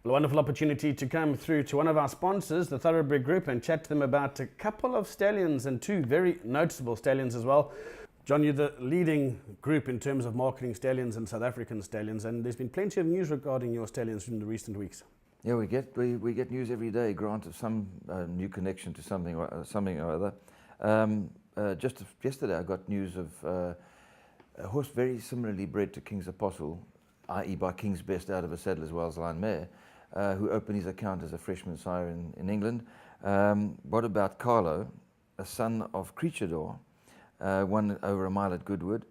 A wonderful opportunity to come through to one of our sponsors, the Thoroughbred Group, and chat to them about a couple of stallions and two very noticeable stallions as well. John, you're the leading group in terms of marketing stallions and South African stallions, and there's been plenty of news regarding your stallions in the recent weeks. Yeah, we get news every day, Grant, of some new connection to something or other. Just yesterday I got news of a horse very similarly bred to King's Apostle, i.e. by King's Best out of a Sadler's Wells line mare, who opened his account as a freshman sire in England. What about Carlo, a son of Creature won over a mile at Goodwood,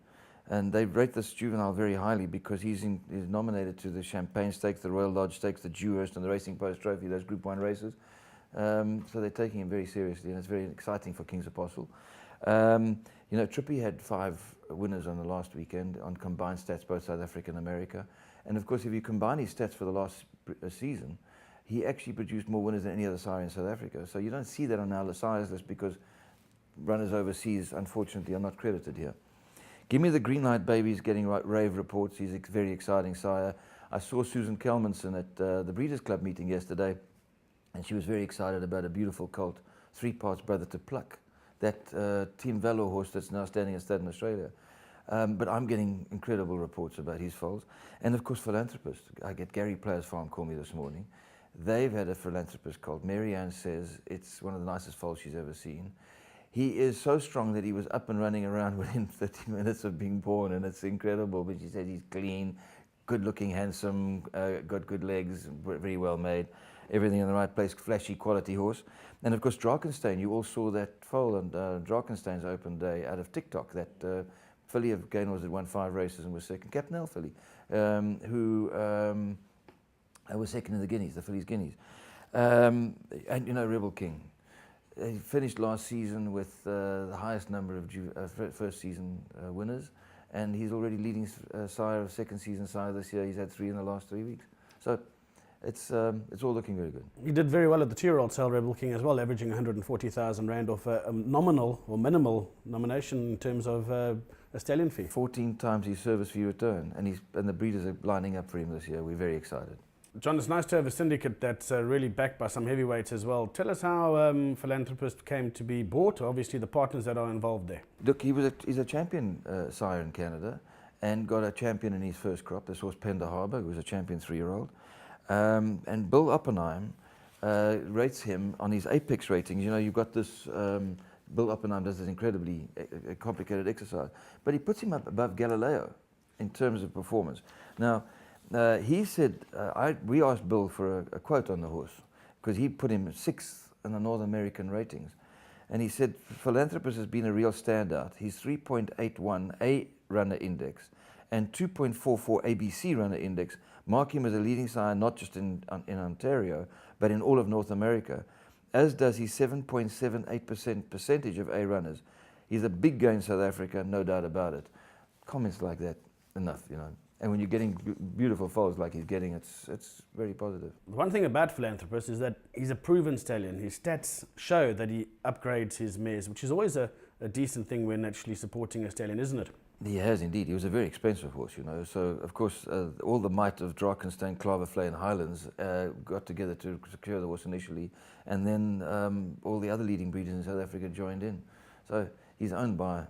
and they rate this juvenile very highly because he's nominated to the Champagne Stakes, the Royal Lodge Stakes, the Dewhurst and the Racing Post Trophy, those Group 1 races. So they're taking him very seriously, and it's very exciting for King's Apostle. You know, Trippy had 5 winners on the last weekend on combined stats, both South Africa and America. And of course, if you combine his stats for the last season, he actually produced more winners than any other sire in South Africa. So you don't see that on our sires list because runners overseas, unfortunately, are not credited here. Give Me the Green Light Baby's getting rave reports. He's a very exciting sire. I saw Susan Kelmanson at the Breeders' Club meeting yesterday, and she was very excited about a beautiful colt, 3 parts brother to Pluck, that Team Valor horse that's now standing at Stud in Australia. But I'm getting incredible reports about his foals. And of course, Philanthropist. I get Gary Player's Farm call me this morning. They've had a Philanthropist colt. Mary Ann says it's one of the nicest foals she's ever seen. He is so strong that he was up and running around within 30 minutes of being born, and it's incredible. But she said he's clean, good-looking, handsome, got good legs, very well made, everything in the right place, flashy, quality horse. And of course, Drakenstein, you all saw that foal on Drakenstein's open day out of TikTok, that filly of Gaynors that won 5 races and was second, Captain L filly, who was second in the Guineas, the filly's Guineas. And you know, Rebel King. He finished last season with the highest number of first season winners, and he's already leading sire of second season sire this year. He's had 3 in the last 3 weeks. So it's all looking very good. He did very well at the 2-year-old sale, Rebel King, as well, averaging 140,000 Rand off a nominal or minimal nomination in terms of a stallion fee. 14 times his service fee return, and the breeders are lining up for him this year. We're very excited. John, it's nice to have a syndicate that's really backed by some heavyweights as well. Tell us how Philanthropist came to be bought, obviously the partners that are involved there. Look, he's a champion sire in Canada and got a champion in his first crop. This horse, Pender Harbour, who was a champion 3-year-old. And Bill Oppenheim rates him on his Apex ratings. You know, you've got this, Bill Oppenheim does this incredibly complicated exercise, but he puts him up above Galileo in terms of performance. Now, he said, we asked Bill for a quote on the horse because he put him 6th in the North American ratings. And he said, Philanthropist has been a real standout. He's 3.81 A runner index and 2.44 ABC runner index mark him as a leading sire not just in Ontario, but in all of North America, as does his 7.78% percentage of A runners. He's a big guy in South Africa, no doubt about it. Comments like that, enough, you know. And when you're getting beautiful foals like he's getting, it's very positive. One thing about Philanthropist is that he's a proven stallion. His stats show that he upgrades his mares, which is always a decent thing when actually supporting a stallion, isn't it? He has indeed. He was a very expensive horse, you know. So, of course, all the might of Drakenstein, Klavervlei and Highlands got together to secure the horse initially. And then all the other leading breeders in South Africa joined in. So he's owned by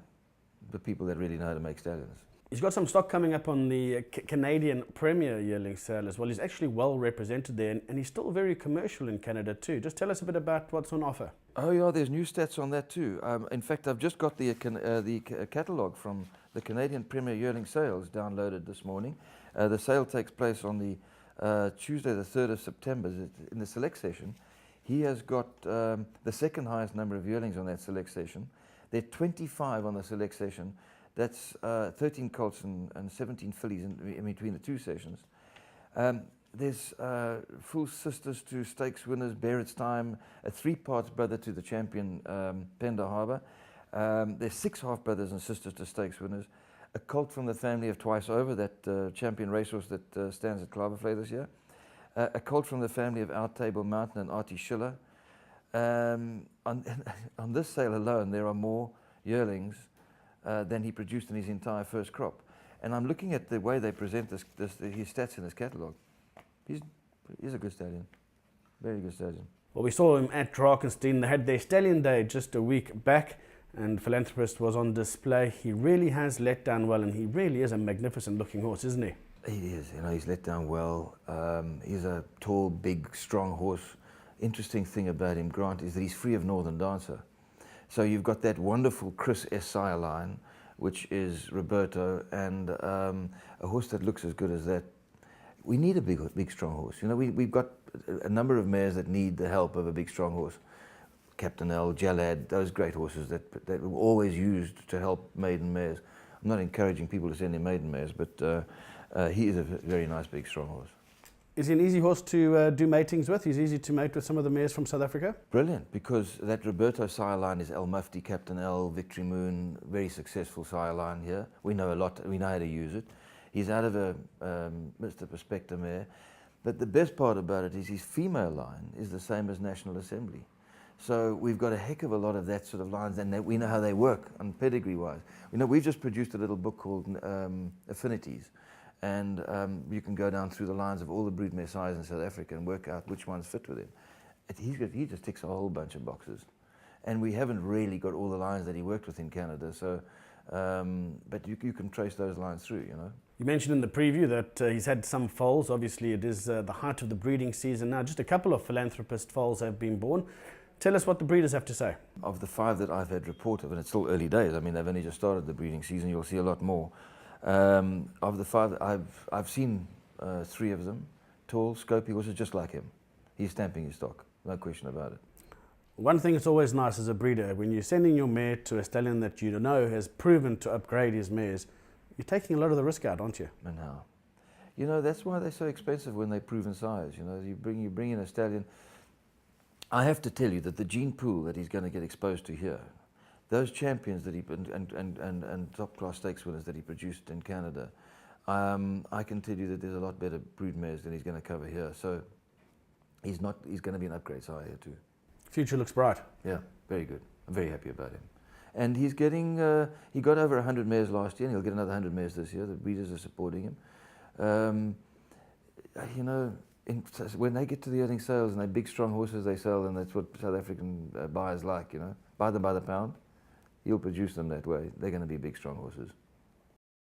the people that really know how to make stallions. He's got some stock coming up on the Canadian Premier yearling sale as well. He's actually well represented there, and he's still very commercial in Canada too. Just tell us a bit about what's on offer. Oh yeah, there's new stats on that too. In fact, I've just got the catalogue from the Canadian Premier yearling sales downloaded this morning. The sale takes place on the Tuesday, the 3rd of September. In the select session, he has got the second highest number of yearlings on that select session. There are 25 on the select session. That's 13 colts and 17 fillies in between the 2 sessions. There's full sisters to stakes winners, Barrett's Time, a 3 parts brother to the champion Pender Harbour. There's 6 half brothers and sisters to stakes winners. A colt from the family of Twice Over, that champion racehorse that stands at Klavervlei this year. A colt from the family of Our Table Mountain and Artie Schiller. On this sale alone, there are more yearlings than he produced in his entire first crop. And I'm looking at the way they present his stats in his catalogue. He's He's a good stallion. Very good stallion. Well, we saw him at Drakenstein. They had their Stallion Day just a week back, and Philanthropist was on display. He really has let down well, and he really is a magnificent looking horse, isn't he? He is, he's let down well. He's a tall, big, strong horse. Interesting thing about him, Grant, is that he's free of Northern Dancer. So you've got that wonderful Chris S. sire line, which is Roberto, and a horse that looks as good as that. We need a big, strong horse. We've got a number of mares that need the help of a big, strong horse. Captain L, Jalad, those great horses that were always used to help maiden mares. I'm not encouraging people to send in maiden mares, but he is a very nice, big, strong horse. Is he an easy horse to do matings with? He's easy to mate with some of the mares from South Africa? Brilliant, because that Roberto sire line is El Mufti, Captain L, Victory Moon, very successful sire line here. We know a lot, we know how to use it. He's out of a Mr. Prospector mare. But the best part about it is his female line is the same as National Assembly. So we've got a heck of a lot of that sort of lines, and we know how they work on pedigree-wise. We've just produced a little book called Affinities, and you can go down through the lines of all the broodmare sires in South Africa and work out which ones fit with him. He just ticks a whole bunch of boxes. And we haven't really got all the lines that he worked with in Canada, so, but you can trace those lines through, You mentioned in the preview that he's had some foals. Obviously, it is the height of the breeding season now. Just a couple of Philanthropist foals have been born. Tell us what the breeders have to say. Of the 5 that I've had report of, and it's still early days, they've only just started the breeding season, you'll see a lot more. Of the 5, I've seen 3 of them, tall, scopy horses just like him. He's stamping his stock, no question about it. One thing that's always nice as a breeder, when you're sending your mare to a stallion that you know has proven to upgrade his mares, you're taking a lot of the risk out, aren't you? And how? That's why they're so expensive when they're proven sires. You bring in a stallion. I have to tell you that the gene pool that he's going to get exposed to here, those champions that and top class stakes winners that he produced in Canada, I can tell you that there's a lot better brood mares than he's going to cover here. So he's going to be an upgrade sire here too. Future looks bright. Yeah, very good. I'm very happy about him. And he's getting, he got over 100 mares last year, and he'll get another 100 mares this year. The breeders are supporting him. When they get to the earning sales and they're big, strong horses they sell, and that's what South African buyers like, buy them by the pound, he'll produce them that way. They're going to be big, strong horses.